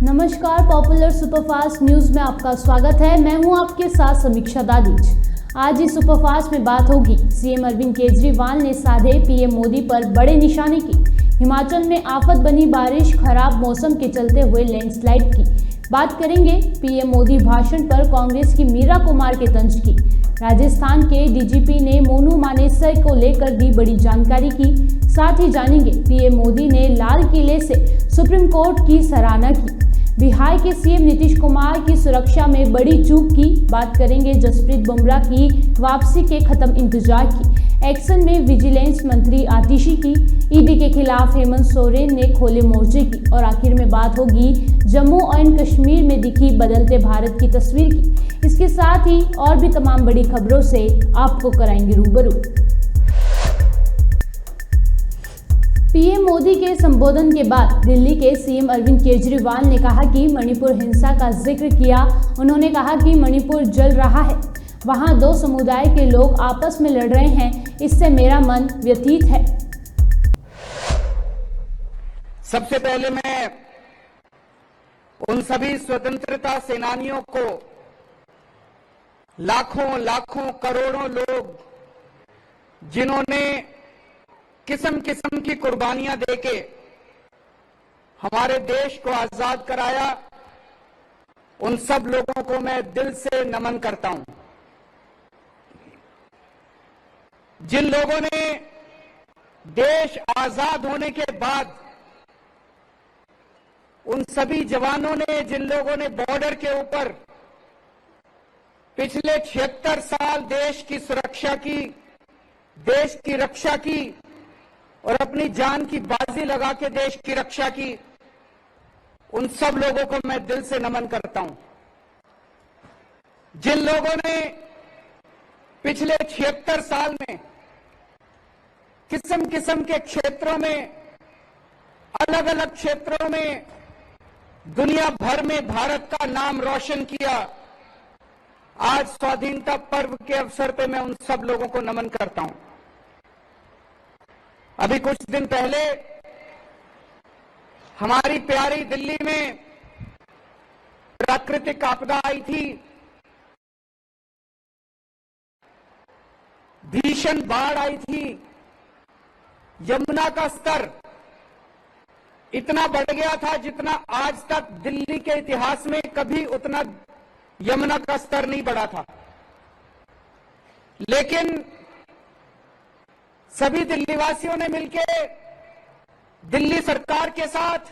नमस्कार, popular superfast news में आपका स्वागत है। मैं हूं आपके साथ समीक्षा दादीज। आज इस सुपरफास्ट में बात होगी सीएम अरविंद केजरीवाल ने साधे पीएम मोदी पर बड़े निशाने की। हिमाचल में आफत बनी बारिश, खराब मौसम के चलते हुए लैंडस्लाइड की। बात करेंगे पीएम मोदी भाषण पर कांग्रेस की मीरा कुमार के तंज की। राजस्थान के डीजीपी ने मोनू मानेसर को लेकर दी बड़ी जानकारी की। साथ ही जानेंगे पीएम मोदी ने लाल किले से सुप्रीम कोर्ट की सराहना की। बिहार के सीएम नीतीश कुमार की सुरक्षा में बड़ी चूक की। बात करेंगे जसप्रीत बुमराह की वापसी के खत्म इंतजार की। एक्शन में विजिलेंस मंत्री आतिशी की। ईडी के खिलाफ हेमंत सोरेन ने खोले मोर्चे की। और आखिर में बात होगी जम्मू एंड कश्मीर में दिखी बदलते भारत की तस्वीर की। इसके साथ ही और भी तमाम बड़ी खबरों से आपको कराएंगे रूबरू। पीएम मोदी के संबोधन के बाद दिल्ली के सीएम अरविंद केजरीवाल ने कहा कि मणिपुर हिंसा का जिक्र किया। उन्होंने कहा कि मणिपुर जल रहा है, वहां दो समुदाय के लोग आपस में लड़ रहे हैं, इससे मेरा मन व्यथित है। सबसे पहले मैं उन सभी स्वतंत्रता सेनानियों को, लाखों करोड़ों लोग जिन्होंने किस्म किस्म की कुर्बानियां देके हमारे देश को आजाद कराया, उन सब लोगों को मैं दिल से नमन करता हूं। जिन लोगों ने देश आजाद होने के बाद, उन सभी जवानों ने, जिन लोगों ने बॉर्डर के ऊपर पिछले 76 साल देश की सुरक्षा की, देश की रक्षा की और अपनी जान की बाजी लगा के देश की रक्षा की, उन सब लोगों को मैं दिल से नमन करता हूं। जिन लोगों ने पिछले 76 साल में किस्म किस्म के क्षेत्रों में, अलग अलग क्षेत्रों में दुनिया भर में भारत का नाम रोशन किया, आज स्वाधीनता पर्व के अवसर पर मैं उन सब लोगों को नमन करता हूं। अभी कुछ दिन पहले हमारी प्यारी दिल्ली में प्राकृतिक आपदा आई थी, भीषण बाढ़ आई थी। यमुना का स्तर इतना बढ़ गया था जितना आज तक दिल्ली के इतिहास में कभी उतना यमुना का स्तर नहीं बढ़ा था। लेकिन सभी दिल्लीवासियों ने मिलकर दिल्ली सरकार के साथ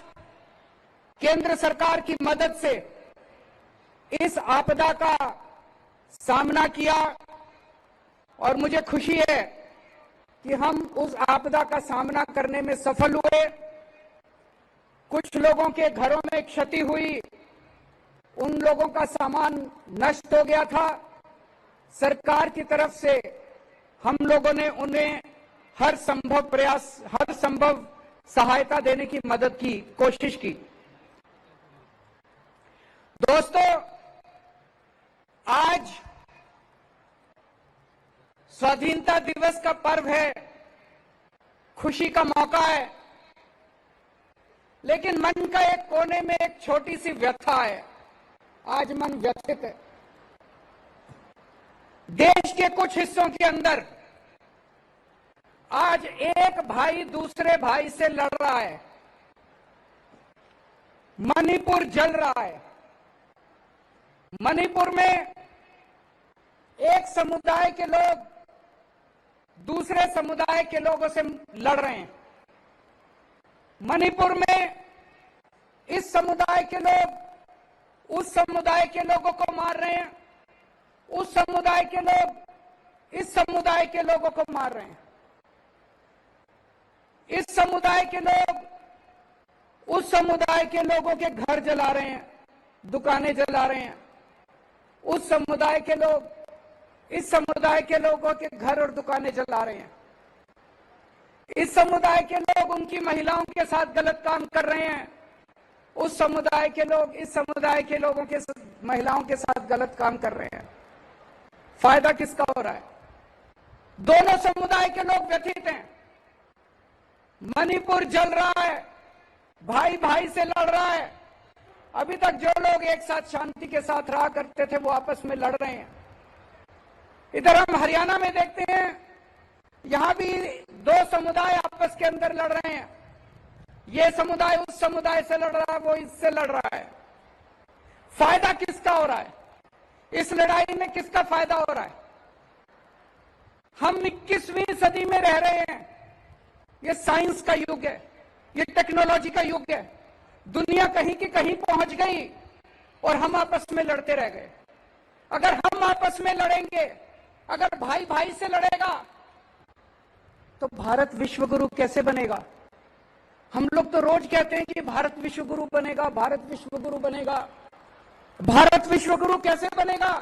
केंद्र सरकार की मदद से इस आपदा का सामना किया और मुझे खुशी है कि हम उस आपदा का सामना करने में सफल हुए। कुछ लोगों के घरों में क्षति हुई, उन लोगों का सामान नष्ट हो गया था। सरकार की तरफ से हम लोगों ने उन्हें हर संभव सहायता देने की मदद की, कोशिश की। दोस्तों, आज स्वाधीनता दिवस का पर्व है, खुशी का मौका है, लेकिन मन का एक कोने में एक छोटी सी व्यथा है। आज मन व्यथित है। देश के कुछ हिस्सों के अंदर आज एक भाई दूसरे भाई से लड़ रहा है। मणिपुर जल रहा है। मणिपुर में एक समुदाय के लोग दूसरे समुदाय के लोगों से लड़ रहे हैं। मणिपुर में इस समुदाय के लोग उस समुदाय के लोगों को मार रहे हैं, उस समुदाय के लोग इस समुदाय के लोगों को मार रहे हैं। इस समुदाय के लोग उस समुदाय के लोगों के घर जला रहे हैं, दुकानें जला रहे हैं। उस समुदाय के लोग इस समुदाय के लोगों के घर और दुकानें जला रहे हैं। इस समुदाय के लोग उनकी महिलाओं के साथ गलत काम कर रहे हैं। उस समुदाय के लोग इस समुदाय के लोगों के महिलाओं के साथ गलत काम कर रहे हैं। फायदा किसका हो रहा है? दोनों समुदाय के लोग व्यथित हैं। मणिपुर जल रहा है, भाई भाई से लड़ रहा है। अभी तक जो लोग एक साथ शांति के साथ रहा करते थे वो आपस में लड़ रहे हैं। इधर हम हरियाणा में देखते हैं, यहां भी दो समुदाय आपस के अंदर लड़ रहे हैं। ये समुदाय उस समुदाय से लड़ रहा है, वो इससे लड़ रहा है। फायदा किसका हो रहा है? इस लड़ाई में किसका फायदा हो रहा है? हम 21वीं सदी में रह रहे हैं। ये साइंस का युग है, ये टेक्नोलॉजी का युग है। दुनिया कहीं की कहीं पहुंच गई और हम आपस में लड़ते रह गए। अगर हम आपस में लड़ेंगे, अगर भाई भाई से लड़ेगा, तो भारत विश्व गुरु कैसे बनेगा? हम लोग तो रोज कहते हैं कि भारत विश्व गुरु बनेगा, भारत विश्व गुरु बनेगा। भारत विश्व गुरु कैसे बनेगा?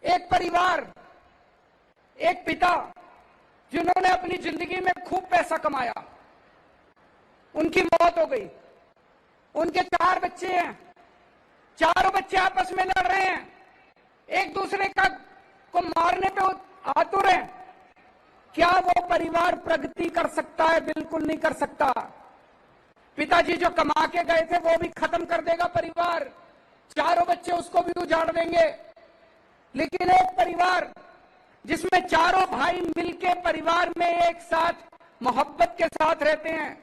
एक परिवार, एक पिता जिन्होंने अपनी जिंदगी में खूब पैसा कमाया, उनकी मौत हो गई। उनके 4 बच्चे हैं, चारों बच्चे आपस में लड़ रहे हैं, एक दूसरे को मारने पे आतुर हैं। क्या वो परिवार प्रगति कर सकता है? बिल्कुल नहीं कर सकता। पिताजी जो कमा के गए थे वो भी खत्म कर देगा परिवार, चारों बच्चे उसको भी उजाड़ देंगे। लेकिन एक परिवार जिसमें चारों भाई मिलके परिवार में एक साथ मोहब्बत के साथ रहते हैं,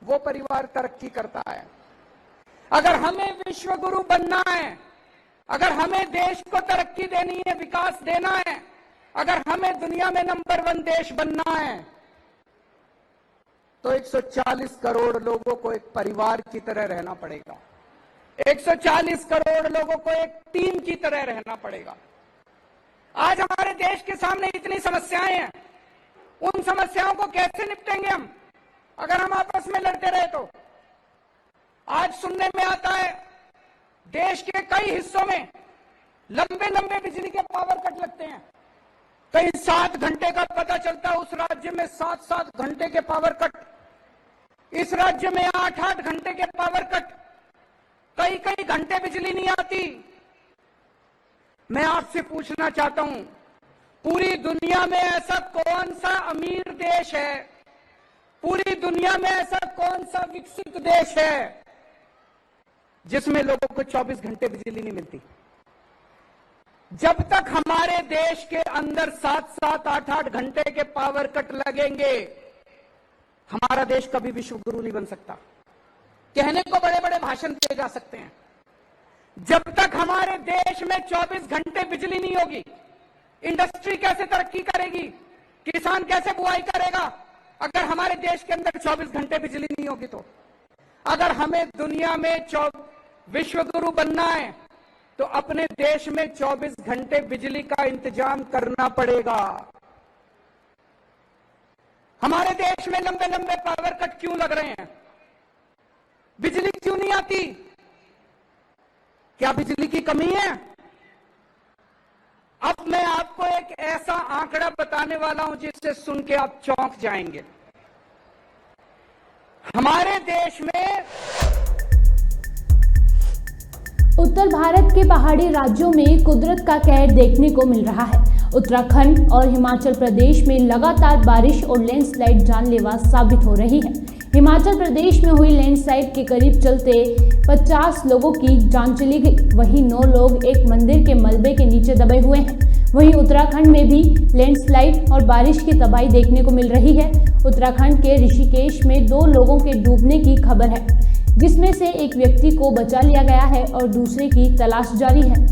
वो परिवार तरक्की करता है। अगर हमें विश्व गुरु बनना है, अगर हमें देश को तरक्की देनी है, विकास देना है, अगर हमें दुनिया में नंबर 1 देश बनना है, तो 140 करोड़ लोगों को एक परिवार की तरह रहना पड़ेगा। 140 करोड़ लोगों को एक टीम की तरह रहना पड़ेगा। आज हमारे देश के सामने इतनी समस्याएं हैं, उन समस्याओं को कैसे निपटेंगे हम अगर हम आपस में लड़ते रहे तो? आज सुनने में आता है देश के कई हिस्सों में लंबे लंबे बिजली के पावर कट लगते हैं। कहीं 7 घंटे का पता चलता है, उस राज्य में 7-7 घंटे के पावर कट, इस राज्य में 8-8 घंटे के पावर कट, कई कई घंटे बिजली नहीं आती। मैं आपसे पूछना चाहता हूं, पूरी दुनिया में ऐसा कौन सा अमीर देश है, पूरी दुनिया में ऐसा कौन सा विकसित देश है जिसमें लोगों को 24 घंटे बिजली नहीं मिलती? जब तक हमारे देश के अंदर 7-7, 8-8 घंटे के पावर कट लगेंगे, हमारा देश कभी विश्व गुरु नहीं बन सकता। कहने को बड़े बड़े भाषण दिए जा सकते हैं, जब तक हमारे देश में 24 घंटे बिजली नहीं होगी, इंडस्ट्री कैसे तरक्की करेगी, किसान कैसे बुआई करेगा अगर हमारे देश के अंदर 24 घंटे बिजली नहीं होगी? तो अगर हमें दुनिया में विश्व गुरु बनना है तो अपने देश में 24 घंटे बिजली का इंतजाम करना पड़ेगा। हमारे देश में लंबे लंबे पावर कट क्यों लग रहे हैं? बिजली क्यों नहीं आती? क्या बिजली की कमी है? अब मैं आपको एक ऐसा आंकड़ा बताने वाला हूं जिससे सुन के आप चौंक जाएंगे। हमारे देश में उत्तर भारत के पहाड़ी राज्यों में कुदरत का कहर देखने को मिल रहा है। उत्तराखंड और हिमाचल प्रदेश में लगातार बारिश और लैंडस्लाइड जानलेवा साबित हो रही है। हिमाचल प्रदेश में हुई लैंडस्लाइड के करीब चलते 50 लोगों की जान चली गई, वहीं 9 लोग एक मंदिर के मलबे के नीचे दबे हुए हैं। वहीं उत्तराखंड में भी लैंडस्लाइड और बारिश की तबाही देखने को मिल रही है। उत्तराखंड के ऋषिकेश में 2 लोगों के डूबने की खबर है, जिसमें से एक व्यक्ति को बचा लिया गया है और दूसरे की तलाश जारी है।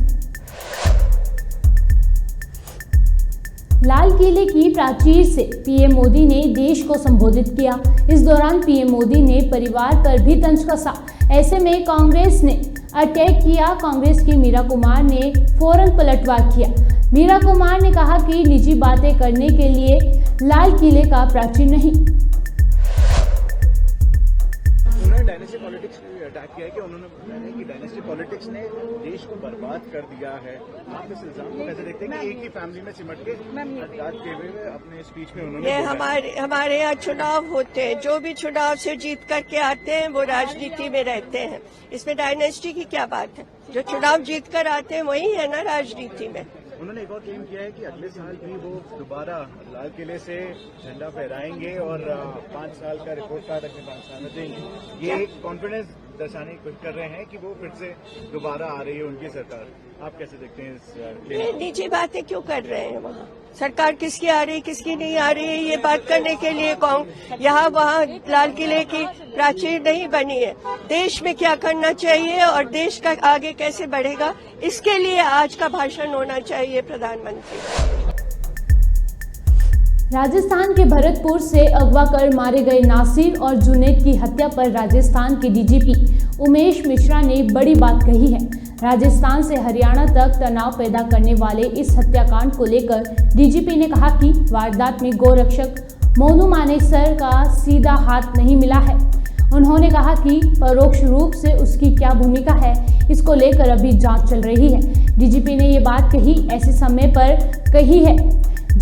लाल किले की प्राचीर से पीएम मोदी ने देश को संबोधित किया। इस दौरान पीएम मोदी ने परिवार पर भी तंज कसा। ऐसे में कांग्रेस ने अटैक किया। कांग्रेस की मीरा कुमार ने फौरन पलटवार किया। मीरा कुमार ने कहा कि निजी बातें करने के लिए लाल किले का प्राचीर नहीं। डायनेस्टी पॉलिटिक्स को अटैक किया है कि उन्होंने बताया कि डायनेस्टी पॉलिटिक्स ने देश को बर्बाद कर दिया है। आप इस इल्जाम को कैसे देखते हैं कि एक ही फैमिली में सिमट के अटैक किए हुए अपने स्पीच में उन्होंने? ये हमारे यहाँ चुनाव होते हैं, जो भी चुनाव से जीत करके आते हैं वो राजनीति में रहते हैं। इसमें डायनेस्टी की क्या बात है? जो चुनाव जीत कर आते हैं वही है ना राजनीति में। उन्होंने एक और क्लेम किया है कि अगले साल भी वो दोबारा लाल किले से झंडा फहराएंगे और 5 साल का रिपोर्ट कार्ड अगले 5 साल में देंगे। ये एक कॉन्फिडेंस दर्शाने की कोशिश कर रहे हैं कि वो फिर से दोबारा आ रही है उनकी सरकार। आप कैसे देखते हैं इस ये निजी बातें क्यों कर रहे हैं वहाँ? सरकार किसकी आ रही किसकी नहीं आ रही है, ये बात करने के लिए कौन यहाँ वहाँ लाल किले की प्राचीर नहीं बनी है। देश में क्या करना चाहिए और देश का आगे कैसे बढ़ेगा, इसके लिए आज का भाषण होना चाहिए प्रधानमंत्री। राजस्थान के भरतपुर से अगवा कर मारे गए नासिर और जुनैद की हत्या पर राजस्थान के डीजीपी उमेश मिश्रा ने बड़ी बात कही है। राजस्थान से हरियाणा तक तनाव पैदा करने वाले इस हत्याकांड को लेकर डीजीपी ने कहा कि वारदात में गोरक्षक मोनू मानेसर का सीधा हाथ नहीं मिला है। उन्होंने कहा कि परोक्ष रूप से उसकी क्या भूमिका है, इसको लेकर अभी जांच चल रही है। डीजीपी ने ये बात कही ऐसे समय पर कही है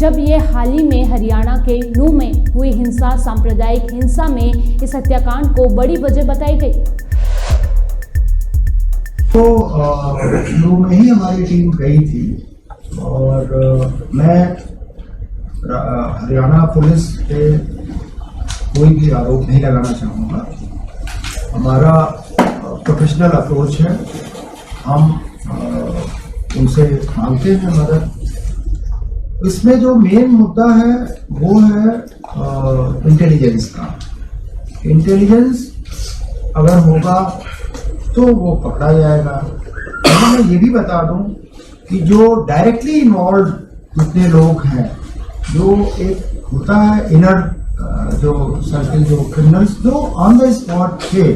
जब ये हाल ही में हरियाणा के नूह में हुई हिंसा, सांप्रदायिक हिंसा में इस हत्याकांड को बड़ी वजह बताई गई। तो नूह में ही हमारी टीम गई थी और मैं हरियाणा पुलिस पे कोई भी आरोप नहीं लगाना चाहूँगा। हमारा प्रोफेशनल अप्रोच है, हम उनसे मांगते हैं मदद। इसमें जो मेन मुद्दा है वो है इंटेलिजेंस का। इंटेलिजेंस अगर होगा तो वो पकड़ा जाएगा। मैं ये भी बता दूं कि जो डायरेक्टली इन्वॉल्व जितने लोग हैं, जो एक होता है इनर जो सर्किल, जो क्रिमिनल्स जो ऑन द स्पॉट थे,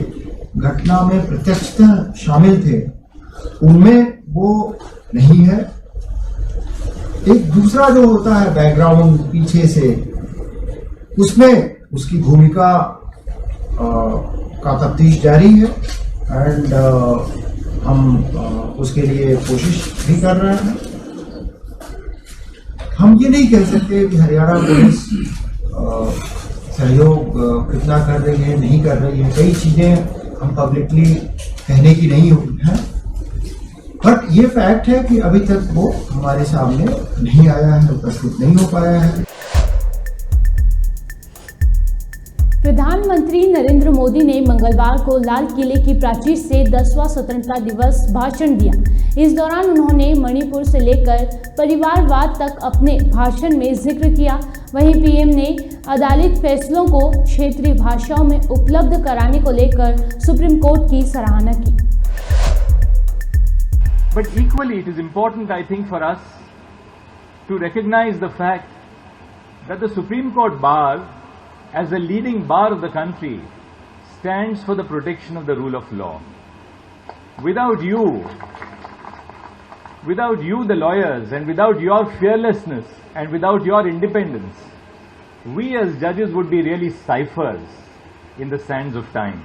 घटना में प्रत्यक्षतः शामिल थे, उनमें वो नहीं है। एक दूसरा जो होता है बैकग्राउंड पीछे से, उसमें उसकी भूमिका का तफ्तीश जारी है एंड हम उसके लिए कोशिश भी कर रहे हैं। हम ये नहीं कह सकते कि हरियाणा पुलिस सहयोग कितना कर रही है, नहीं कर रही है। कई चीजें हम पब्लिकली कहने की नहीं हुई हैं, बट ये फैक्ट है कि अभी तक वो हमारे सामने नहीं आया है, उपस्थित नहीं हो पाया है। प्रधानमंत्री नरेंद्र मोदी ने मंगलवार को लाल किले की प्राचीर से 10वां स्वतंत्रता दिवस भाषण दिया। इस दौरान उन्होंने मणिपुर से लेकर परिवारवाद तक अपने भाषण में जिक्र किया। वहीं पीएम ने अदालत फैसलों को क्षेत्रीय भाषाओं में उपलब्ध कराने को लेकर सुप्रीम कोर्ट की सराहना की। But equally, it is important, I think, for us to recognize the fact that the Supreme Court bar, as the leading bar of the country, stands for the protection of the rule of law. Without you, the lawyers, and without your fearlessness, and without your independence, we as judges would be really ciphers in the sands of time.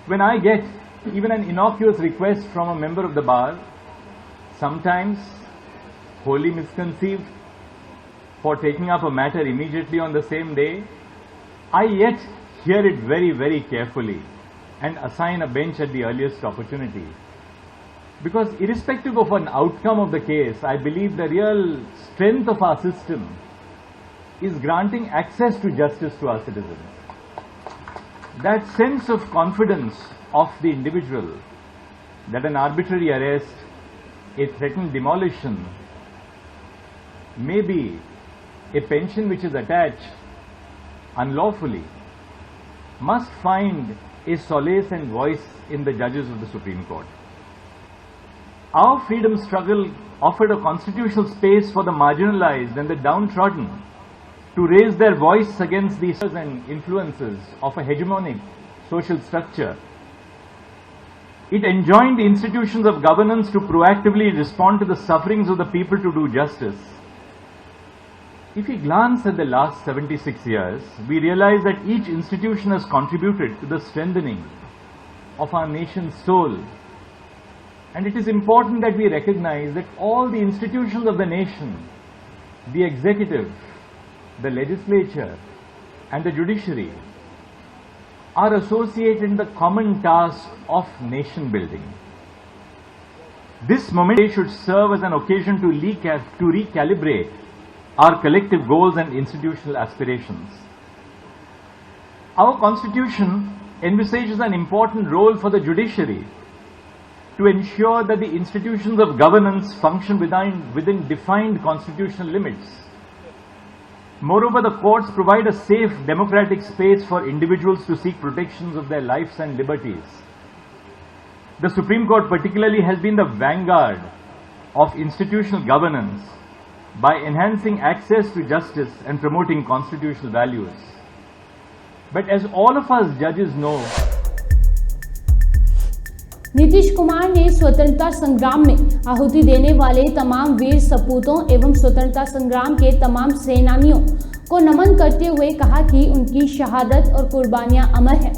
When I get even an innocuous request from a member of the bar, sometimes wholly misconceived, for taking up a matter immediately on the same day, I yet hear it very, very carefully and assign a bench at the earliest opportunity. Because irrespective of an outcome of the case, I believe the real strength of our system is granting access to justice to our citizens. That sense of confidence of the individual, that an arbitrary arrest, a threatened demolition, maybe a pension which is attached unlawfully, must find a solace and voice in the judges of the Supreme Court. Our freedom struggle offered a constitutional space for the marginalized and the downtrodden to raise their voice against the and influences of a hegemonic social structure. It enjoined the institutions of governance to proactively respond to the sufferings of the people to do justice. If we glance at the last 76 years, we realize that each institution has contributed to the strengthening of our nation's soul. And it is important that we recognize that all the institutions of the nation, the executive, the legislature, and the judiciary, are associated in the common task of nation building. This moment should serve as an occasion to recalibrate our collective goals and institutional aspirations. Our Constitution envisages an important role for the judiciary to ensure that the institutions of governance function within defined constitutional limits. Moreover, the courts provide a safe democratic space for individuals to seek protections of their lives and liberties. The Supreme Court particularly has been the vanguard of institutional governance by enhancing access to justice and promoting constitutional values. But as all of us judges know, Nitish Kumar ने स्वतंत्रता संग्राम में आहुति देने वाले तमाम वीर सपूतों एवं स्वतंत्रता संग्राम के तमाम सेनानियों को नमन करते हुए कहा कि उनकी शहादत और कुर्बानियां अमर हैं।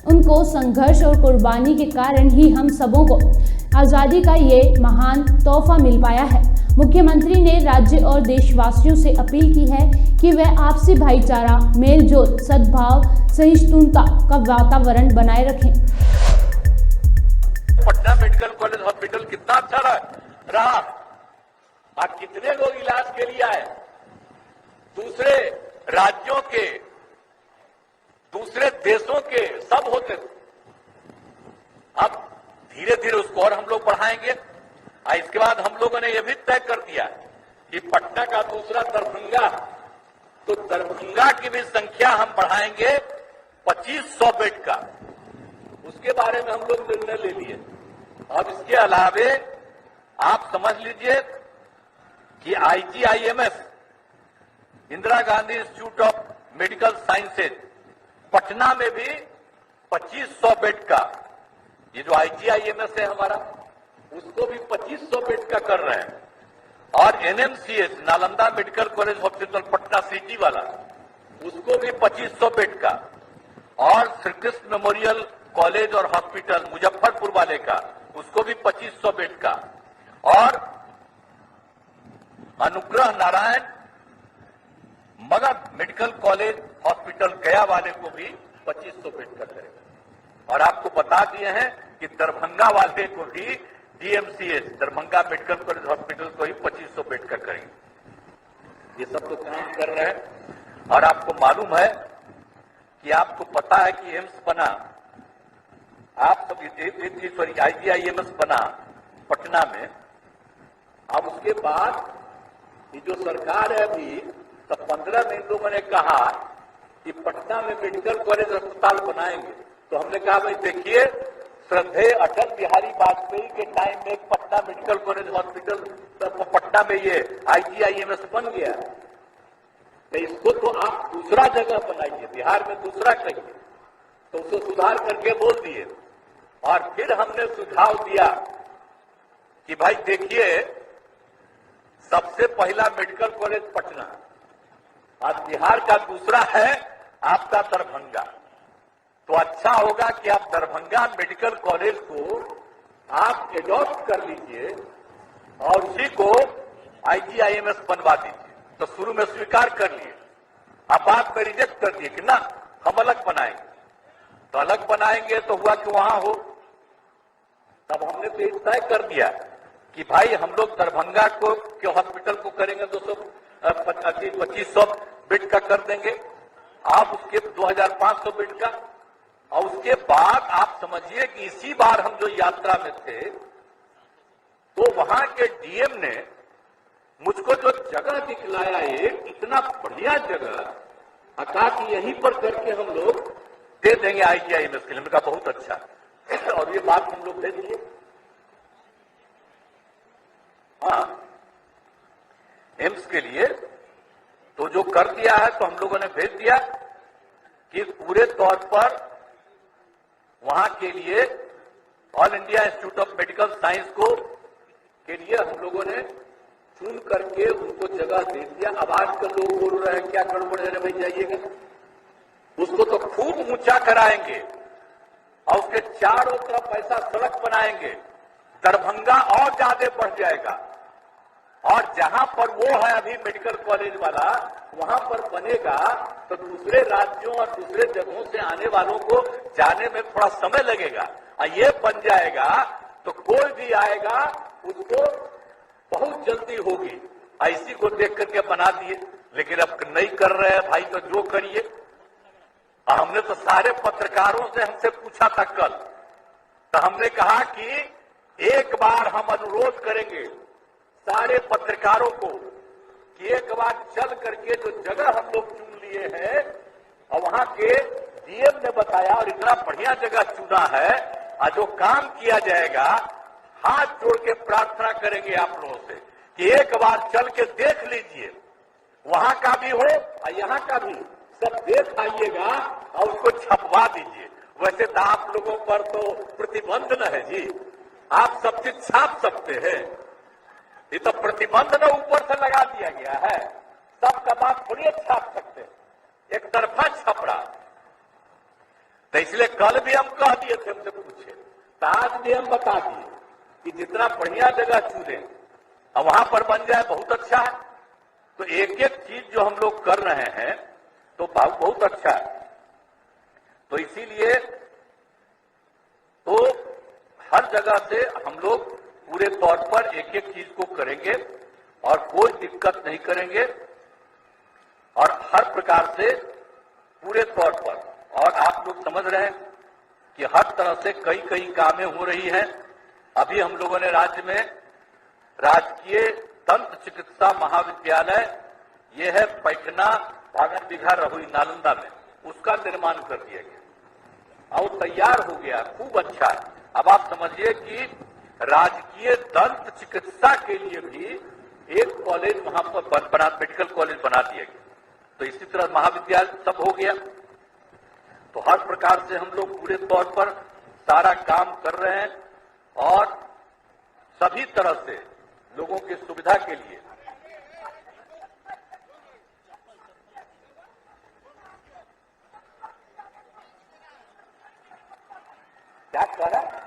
उनको संघर्ष और कुर्बानी के कारण ही हम सबों को आज़ादी का ये महान तोहफा मिल पाया है। मुख्यमंत्री ने राज्य और देशवासियों से अपील की है कि वे आपसी भाईचारा, मेलजोल, सद्भाव, सहिष्णुता का वातावरण बनाए रखें। पटना मेडिकल कॉलेज हॉस्पिटल कितना अच्छा रहा। आज कितने लोग इलाज के लिए आए, दूसरे राज्यों के, दूसरे देशों के सब होते थे। अब धीरे धीरे उसको और हम लोग बढ़ाएंगे। इसके बाद हम लोगों ने यह भी तय कर दिया कि पटना का दूसरा दरभंगा, तो दरभंगा की भी संख्या हम बढ़ाएंगे 2500 बेड का। उसके बारे में हम लोग निर्णय ले लिए। अब इसके अलावे आप समझ लीजिए कि IGIMS, Indira Gandhi institute of medical sciences, Patna में भी 2500 बेड का, ये जो IGIMS है हमारा, उसको भी 2500 बेड का कर रहे हैं। और NMCH, Nalanda medical college hospital Patna city वाला, उसको भी 2500 बेड का। और श्री कृष्ण मेमोरियल कॉलेज और हॉस्पिटल मुजफ्फरपुर वाले का, उसको भी 2500 बेड का। और Anugrah Narayan Magadh medical college hospital गया वाले को भी 2500 बेड का करेगा। और आपको बता दिए हैं कि दरभंगा वाले को भी DMCH, Darbhanga medical college hospital को ही 2500 बेड का करेंगे। ये सब तो काम कर रहे हैं। और आपको मालूम है कि आपको पता है कि एम्स बना, आप सब IGIMS बना पटना में। अब उसके बाद ये जो सरकार है अभी, तो 15 में इन लोगों ने कहा कि पटना में मेडिकल कॉलेज अस्पताल बनाएंगे। तो हमने कहा भाई देखिए, श्रद्धेय अटल बिहारी वाजपेयी के टाइम में Patna medical college hospital, Patna में ये IGIMS बन गया, तो इसको तो आप दूसरा जगह बनाइए, बिहार में दूसरा करिए। तो उसको सुधार करके बोल दिए। और फिर हमने सुझाव दिया कि भाई देखिए, सबसे पहला मेडिकल कॉलेज पटना, आज बिहार का दूसरा है आपका दरभंगा। तो अच्छा होगा कि आप दरभंगा मेडिकल कॉलेज को आप एडॉप्ट कर लीजिए और उसी को IGIMS बनवा दीजिए। तो शुरू में स्वीकार कर लिए, अब बाद में रिजेक्ट कर दिए कि ना हम अलग बनाएंगे। तो अलग बनाएंगे तो हुआ कि वहां हो। तब हमने तो तय कर दिया कि भाई हम लोग दरभंगा को के हॉस्पिटल को करेंगे 2500 बेड का कर देंगे, आप उसके 2500 बेड का। और उसके बाद आप समझिए कि इसी बार हम जो यात्रा में थे, तो वहां के DM ने मुझको जो जगह दिखलाया, एक इतना बढ़िया जगह, कहा कि यहीं पर करके हम लोग दे देंगे IGIMS के लिए। मैंने कहा बहुत अच्छा। और ये बात हम लोग भेज दिए। हाँ, एम्स के लिए तो जो कर दिया है, तो हम लोगों ने भेज दिया कि पूरे तौर पर वहां के लिए all India institute of medical science को के लिए हम लोगों ने चुन करके उनको जगह दे दिया। अब आजकल लोग बोल रहे हैं क्या गड़बड़ है, भाई जाइएगा, उसको तो खूब ऊंचा कराएंगे और उसके चारों तरफ ऐसा सड़क बनाएंगे, दरभंगा और ज्यादा बढ़ जाएगा। और जहां पर वो है अभी मेडिकल कॉलेज वाला, वहां पर बनेगा तो दूसरे राज्यों और दूसरे जगहों से आने वालों को जाने में थोड़ा समय लगेगा। और ये बन जाएगा तो कोई भी आएगा उसको बहुत जल्दी होगी। ऐसी को देख करके बना दिए, लेकिन अब नहीं कर रहे हैं भाई, तो जो करिए। और हमने तो सारे पत्रकारों से हमसे पूछा था कल, तो हमने कहा कि एक बार हम अनुरोध करेंगे सारे पत्रकारों को कि एक बार चल करके जो जगह हम लोग चुन लिए हैं और वहां के डीएम ने बताया और इतना बढ़िया जगह चुना है और जो काम किया जाएगा, हाथ जोड़ के प्रार्थना करेंगे आप लोगों से कि एक बार चल के देख लीजिए, वहां का भी हो और यहाँ का भी, सब देख आइएगा और उसको छपवा दीजिए। वैसे तो आप लोगों पर तो प्रतिबंध न है जी, आप सब चीज छाप सकते हैं, ये तो प्रतिबंध न ऊपर से लगा दिया गया है, सबका बात थोड़ी छाप सकते हैं, एक तरफा छपड़ा। तो इसलिए कल भी हम कह दिए थे, हमसे पूछे तो आज भी हम बता दिए कि जितना बढ़िया जगह चुने और वहां पर बन जाए बहुत अच्छा है। तो एक एक चीज जो हम लोग कर रहे हैं तो बहुत अच्छा है। तो इसीलिए तो हर जगह से हम लोग पूरे तौर पर एक एक चीज को करेंगे और कोई दिक्कत नहीं करेंगे और हर प्रकार से पूरे तौर पर। और आप लोग समझ रहे हैं कि हर तरह से कई कई कामें हो रही हैं। अभी हम लोगों ने राज्य में राजकीय दंत चिकित्सा महाविद्यालय, ये है पैठना भागन बिघा रहुई नालंदा में, उसका निर्माण कर दिया गया और तैयार हो गया, खूब अच्छा है। अब आप समझिए कि राजकीय दंत चिकित्सा के लिए भी एक कॉलेज वहां पर मेडिकल कॉलेज बना दिया गया। तो इसी तरह महाविद्यालय सब हो गया। तो हर प्रकार से हम लोग पूरे तौर पर सारा काम कर रहे हैं और सभी तरह से लोगों की सुविधा के लिए क्या कर रहा है?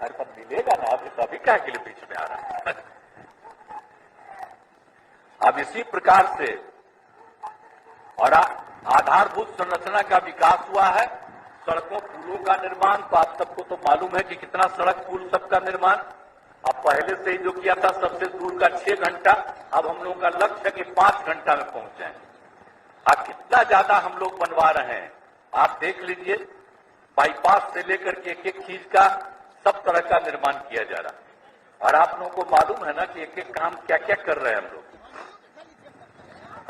अरे तब मिलेगा ना, अभी क्या के लिए बीच में आ रहा है? अब इसी प्रकार से और आधारभूत संरचना का विकास हुआ है, सड़कों पुलों का निर्माण। तो आप सबको तो मालूम है कि कितना सड़क पुल सबका निर्माण अब पहले से ही जो किया था सबसे दूर का 6 घंटा, अब हम लोगों का लक्ष्य है कि 5 घंटा में पहुंच जाए। अब कितना ज्यादा हम लोग बनवा रहे हैं आप देख लीजिए, बाईपास से लेकर के एक एक चीज का सब तरह का निर्माण किया जा रहा है। और आप लोगों को मालूम है ना कि एक एक काम क्या क्या कर रहे हैं हम लोग।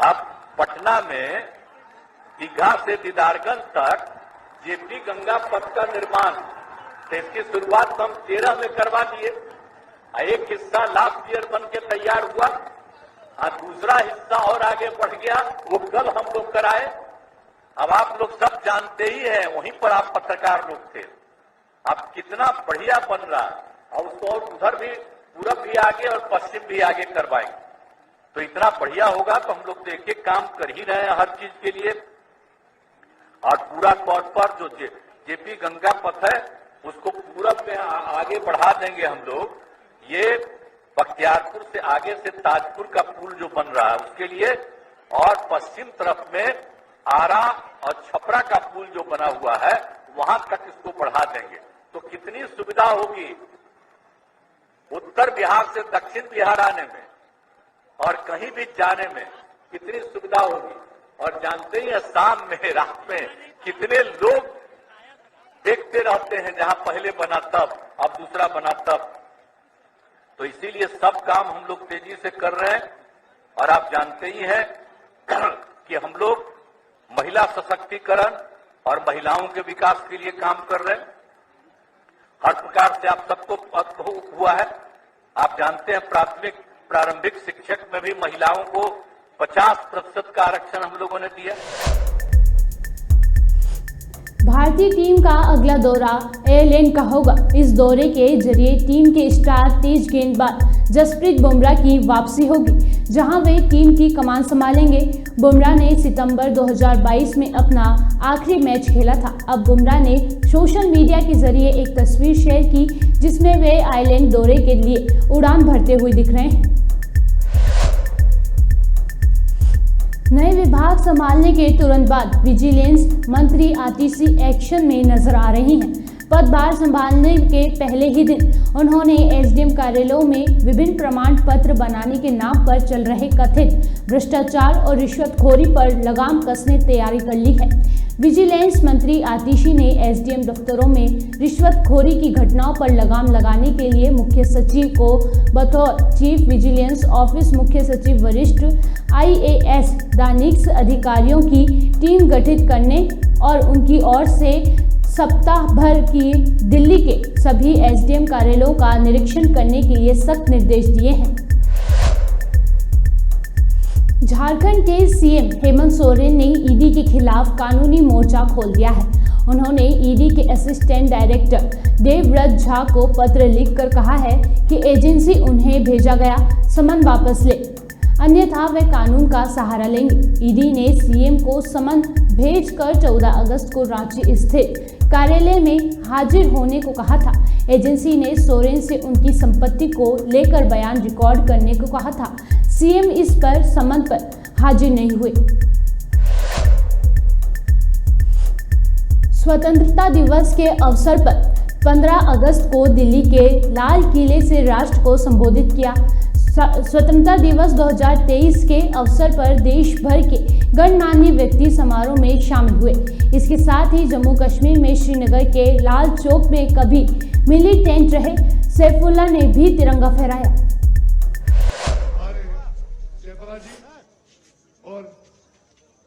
आप पटना में दीघा से दीदारगंज तक जेपी गंगा पथ का निर्माण, तो इसकी शुरुआत हम 13 में करवा दिए। एक हिस्सा लास्ट ईयर बन के तैयार हुआ और दूसरा हिस्सा और आगे बढ़ गया, वो कल हम लोग कराए। अब आप लोग सब जानते ही हैं, वहीं पर आप पत्रकार लोग थे, अब कितना बढ़िया बन रहा और उसको और उधर भी पूरब भी आगे और पश्चिम भी आगे करवाएंगे। तो इतना बढ़िया होगा। तो हम लोग तो एक एक काम कर ही रहे हैं हर चीज के लिए। और पूरा तौर पर जो जेपी गंगा पथ है उसको पूरब में आगे बढ़ा देंगे हम लोग। ये बख्तियारपुर से आगे से ताजपुर का पुल जो बन रहा है उसके लिए, और पश्चिम तरफ में आरा और छपरा का पुल जो बना हुआ है वहां तक इसको बढ़ा देंगे। तो कितनी सुविधा होगी उत्तर बिहार से दक्षिण बिहार आने में और कहीं भी जाने में, कितनी सुविधा होगी। और जानते ही हैं शाम में रात में कितने लोग देखते रहते हैं, जहां पहले बना तब, अब दूसरा बना तब। तो इसीलिए सब काम हम लोग तेजी से कर रहे हैं। और आप जानते ही हैं कि हम लोग महिला सशक्तिकरण और महिलाओं के विकास के लिए काम कर रहे हैं। हर प्रकार से आप सबको हुआ है। आप जानते हैं प्रारंभिक शिक्षक में भी महिलाओं को 50% का आरक्षण हम लोगों ने दिया। भारतीय टीम का अगला दौरा आयरलैंड का होगा। इस दौरे के जरिए टीम के स्टार तेज गेंदबाज जसप्रीत बुमराह की वापसी होगी, जहां वे टीम की कमान संभालेंगे। बुमराह ने सितंबर 2022 में अपना आखिरी मैच खेला था। अब बुमराह ने सोशल मीडिया के जरिए एक तस्वीर शेयर की जिसमें वे आयरलैंड दौरे के लिए उड़ान भरते हुए दिख रहे हैं। नए विभाग संभालने के तुरंत बाद विजिलेंस मंत्री आतिशी एक्शन में नजर आ रही हैं। पदभार संभालने के पहले ही दिन उन्होंने एसडीएम कार्यालयों में विभिन्न प्रमाण पत्र बनाने के नाम पर चल रहे कथित भ्रष्टाचार और रिश्वतखोरी पर लगाम कसने तैयारी कर ली है। विजिलेंस मंत्री आतिशी ने एसडीएम दफ्तरों में रिश्वतखोरी की घटनाओं पर लगाम लगाने के लिए मुख्य सचिव को बतौर चीफ विजिलेंस ऑफिस मुख्य सचिव वरिष्ठ IAS दानिश अधिकारियों की टीम गठित करने और उनकी ओर से सप्ताह भर की दिल्ली के सभी एसडीएम कार्यालयों का निरीक्षण करने के लिए सख्त निर्देश दिए हैं। झारखंड के सीएम हेमंत सोरेन ने ईडी के खिलाफ कानूनी मोर्चा खोल दिया है। उन्होंने ईडी के असिस्टेंट डायरेक्टर देवव्रत झा को पत्र लिखकर कहा है कि एजेंसी उन्हें भेजा गया समन वापस ले, अन्यथा वे कानून का सहारा लेंगे। ईडी ने सीएम को समन भेजकर 14 अगस्त को रांची स्थित कार्यालय में हाजिर होने को कहा था। एजेंसी ने सोरेन से उनकी संपत्ति को लेकर बयान रिकॉर्ड करने को कहा था। सीएम इस पर समन पर हाजिर नहीं हुए। स्वतंत्रता दिवस के अवसर पर 15 अगस्त को दिल्ली के लाल किले से राष्ट्र को संबोधित किया। स्वतंत्रता दिवस 2023 के अवसर पर देश भर के गणमान्य व्यक्ति समारोह में शामिल हुए। इसके साथ ही जम्मू कश्मीर में श्रीनगर के लाल चौक में कभी मिलिटेंट रहे सैफुल्लाह ने भी तिरंगा फहराया। और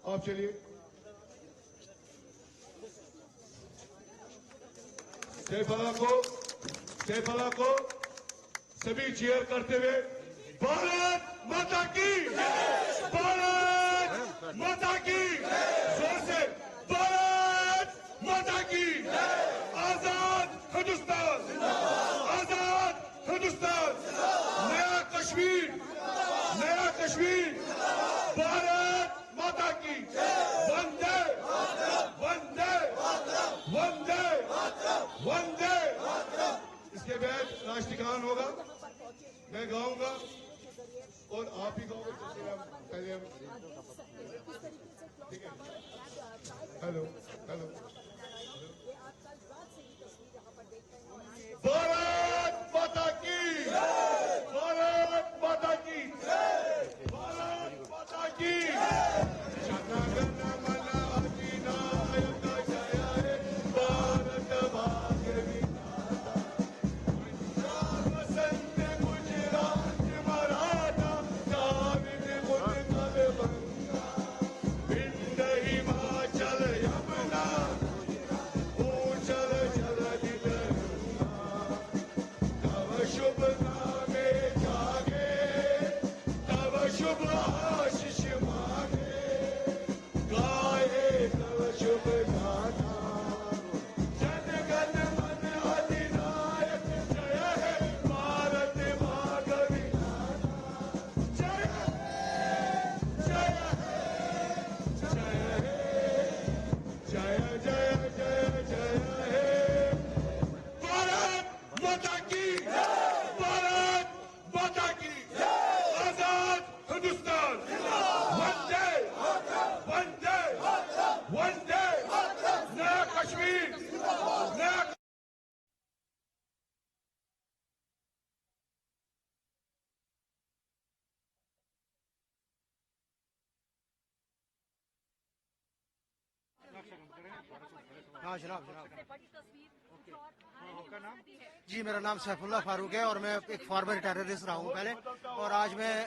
आप चलिए सैफुल्लाह को सभी चीयर करते हुए भारत माता की, भारत माता की, जोर से भारत माता की, आजाद हिंदुस्तान, आजाद हिंदुस्तान, नया कश्मीर, नया कश्मीर, भारत माता की, वंदे वंदे वंदे वंदे। इसके बाद राष्ट्रगान होगा, मैं गाऊंगा और आप ही गाओगे। पहले हम ठीक है। Hello hello. भारत माता की, भारत माता की, भारत माता की। जी, मेरा नाम सैफुल्लाह फारूक है और मैं एक फॉर्मर टेररिस्ट रहा हूँ पहले, और आज मैं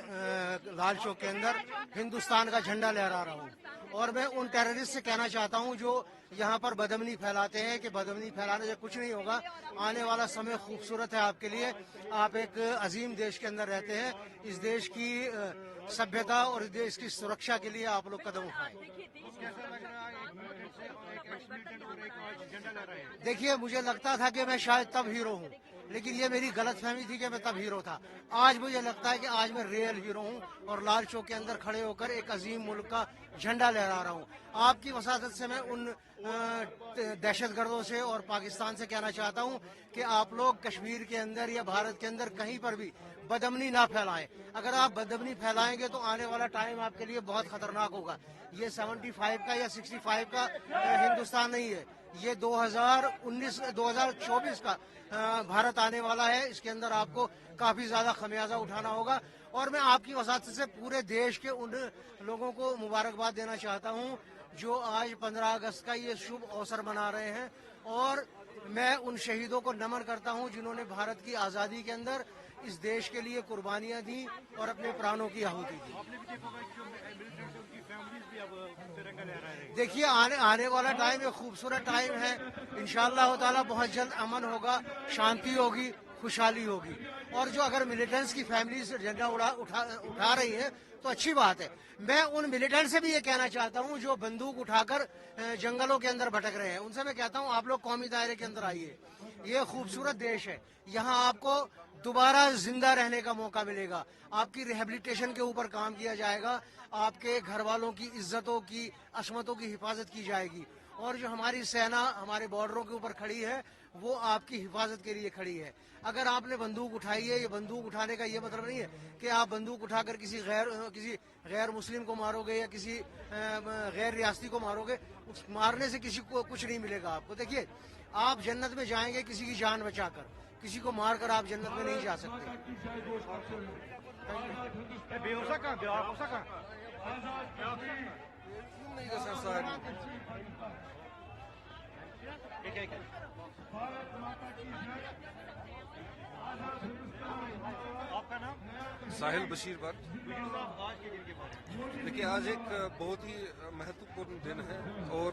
लाल चौक के अंदर हिंदुस्तान का झंडा लहरा रहा हूँ। और मैं उन टेररिस्ट से कहना चाहता हूँ जो यहाँ पर बदअमनी फैलाते हैं कि बदअमनी फैलाने से कुछ नहीं होगा। आने वाला समय खूबसूरत है आपके लिए। आप एक अजीम देश के अंदर रहते हैं। इस देश की सभ्यता और इस देश की सुरक्षा के लिए आप लोग कदम उठाएं। देखिए, मुझे लगता था कि मैं शायद तब हीरो हूँ, लेकिन ये मेरी गलतफहमी थी कि मैं तब हीरो था। आज मुझे लगता है कि आज मैं रियल हीरो हूँ और लाल चौक के अंदर खड़े होकर एक अजीम मुल्क का झंडा लहरा रहा हूँ। आपकी वसादत से मैं उन दहशतगर्दों से और पाकिस्तान से कहना चाहता हूँ कि आप लोग कश्मीर के अंदर या भारत के अंदर कहीं पर भी बदअमनी ना फैलाएं। अगर आप बदअमनी फैलाएंगे तो आने वाला टाइम आपके लिए बहुत खतरनाक होगा। ये 75 का या 65 का हिंदुस्तान नहीं है, ये 2024 का भारत आने वाला है। इसके अंदर आपको काफी ज्यादा खमियाजा उठाना होगा और मैं आपकी वसात से पूरे देश के उन लोगों को मुबारकबाद देना चाहता हूं जो आज 15 अगस्त का ये शुभ अवसर मना रहे हैं, और मैं उन शहीदों को नमन करता हूं जिन्होंने भारत की आज़ादी के अंदर इस देश के लिए कुर्बानियां दी और अपने प्राणों की आहुति दी। देखिए, आने वाला टाइम एक खूबसूरत टाइम है। इंशाअल्लाह ताला बहुत जल्द अमन होगा, शांति होगी, खुशहाली होगी। और जो अगर मिलिटेंट्स की फैमिली से झंडा उठा रही है तो अच्छी बात है। मैं उन मिलिटेंट से भी ये कहना चाहता हूँ जो बंदूक उठाकर जंगलों के अंदर भटक रहे हैं, उनसे मैं कहता हूँ आप लोग कौमी दायरे के अंदर आइए। ये खूबसूरत देश है, यहाँ आपको दोबारा जिंदा रहने का मौका मिलेगा। आपकी रिहेबिलिटेशन के ऊपर काम किया जाएगा, आपके घर वालों की इज्जतों की, अजमतों की हिफाजत की जाएगी। और जो हमारी सेना हमारे बॉर्डरों के ऊपर खड़ी है वो आपकी हिफाजत के लिए खड़ी है। अगर आपने बंदूक उठाई है, ये बंदूक उठाने का ये मतलब नहीं है कि आप बंदूक उठाकर किसी गैर मुस्लिम को मारोगे या किसी गैर रियासती को मारोगे। उस मारने से किसी को कुछ नहीं मिलेगा आपको। देखिए, आप जन्नत में जाएंगे किसी की जान बचाकर, किसी को मारकर आप जन्नत में नहीं जा सकते। आपका नाम? साहिल बशीर बात। देखिए, आज एक बहुत ही महत्वपूर्ण दिन है, और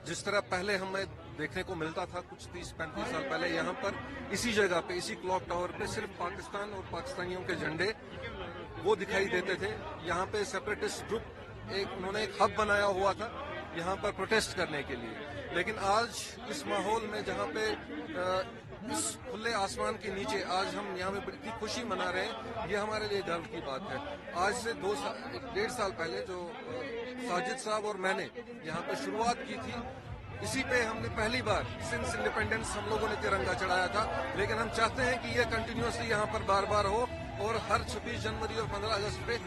जिस तरह पहले हमें देखने को मिलता था कुछ 30-35 साल पहले, यहाँ पर इसी जगह पे, इसी क्लॉक टावर पे सिर्फ पाकिस्तान और पाकिस्तानियों के झंडे वो दिखाई देते थे। यहाँ पे सेपरेटिस्ट ग्रुप उन्होंने एक हब बनाया हुआ था यहाँ पर प्रोटेस्ट करने के लिए। लेकिन आज इस माहौल में जहाँ पे इस खुले आसमान के नीचे आज हम यहाँ पे बड़ी खुशी मना रहे हैं, ये हमारे लिए गर्व की बात है। आज से 1.5 साल पहले जो साजिद साहब और मैंने यहाँ पे शुरुआत की थी, इसी पे हमने पहली बार सिंस इंडिपेंडेंस हम लोगों ने तिरंगा चढ़ाया था। लेकिन हम चाहते हैं कि ये कंटिन्यूअसली यहाँ पर बार बार हो, और हर 26 जनवरी और 15 अगस्त पे